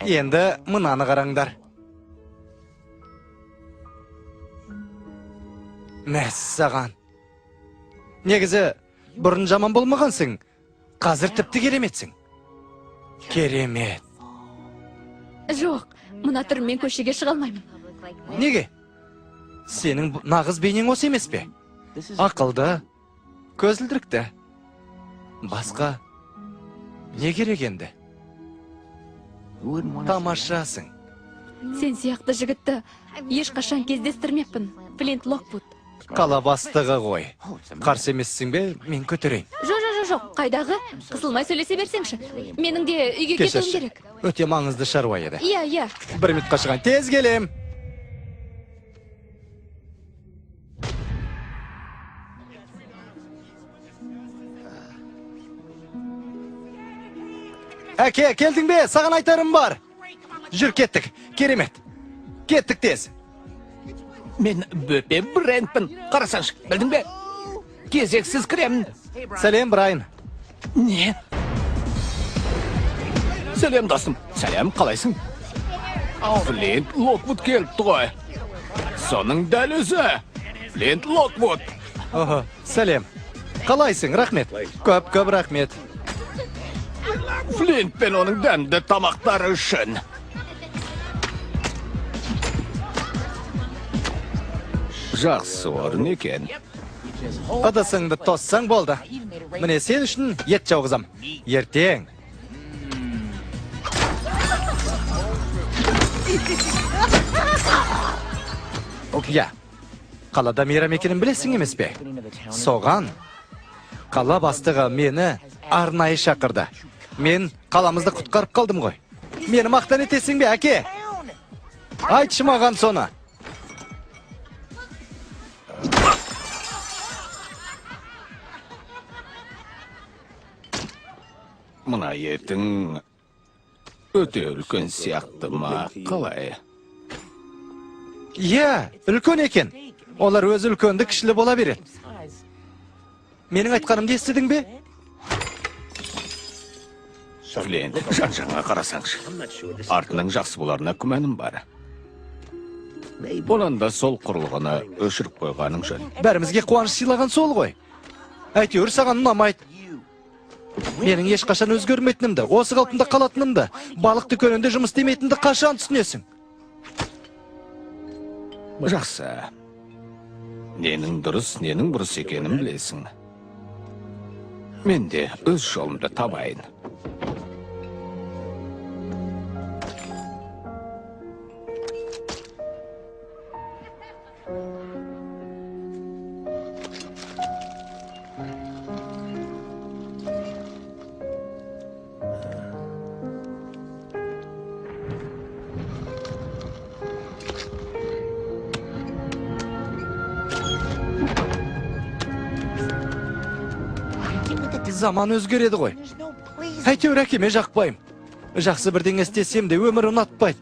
Енді мынаны қараңдар. Мәссаған. Негізі, бұрын жаман болмағансың. Қазір тіпті кереметсің. Керемет. Жоқ, мына түріммен көшеге шыға алмаймын. Неге? Сенің нағыз бейнең осы емес пе? Ақылды, көзілдірікті. Басқа не керек енді? Тамашасың. Сен сияқты жігітті ешқашан кездестірмеппін, Флинт Локвуд. Қала бастығы ғой. Қарсы емессің бе, мен көтерейін. Жоқ, қайдағы? Қысылмай сөйлесе берсеңші. Менің де үйге кетуім керек. Өте маңызды шаруа еді. Иә. 1 минутқа шығайын, тез келем. Әке, келдің бе? Саған айтарым бар. Жүр, кеттік. Керемет. Кеттік тез. Мен Бөпе Брентпін. Қарасаңшы, білдің бе? Кезексіз кіремін. Сәлем, Брайан. Не? Сәлем, достым. Сәлем, қалайсың? Флинт Локвуд келіпті ғой. Соның дәл өзі. Флинт Локвуд. Охо, сәлем. Қалайсың, рахмет. Көп рахмет. Флинт пен оның дәмді тамақтары үшін. Жақсы орын екен. Ыдысыңды тоссаң болды. Міне сен үшін ет жауғызам. Ертең. Я, қалада мейрам екенін білесің емес пе? Соған қала бастығы мені арнайы шақырды. Мен қаламызды құтқарып қалдым ғой. Мені мақтан етесің бе, әке? Айтшы маған соны. Мұна етің өте үлкен сияқты ма, қалай? Үлкен екен. Олар өз үлкенді кішілі бола береді. Менің айтқанымды естідің бе? Флинт, жан-жаңа қарасаңшы. Артының жақсы боларына күмәнім бар. Онан да сол құрылғыны өшіріп қойғаның жөн. Бәрімізге қуаныш сыйлаған сол ғой. Әйтеуір саған ұнамайды. Менің ешқашан өзгермейтінімді, осы қалпымда қалатынымды, балық дүкенінде жұмыс істемейтінімді қашан түсінесің? Жақсы. Ненің дұрыс, ненің бұрыс екенін білесің. Мен де өз жолымды табайын. Заман өзгереді ғой. Әйтеуір әкеме жақпайым. Жақсы бірдеңе істесем де өмір ұнатпайды.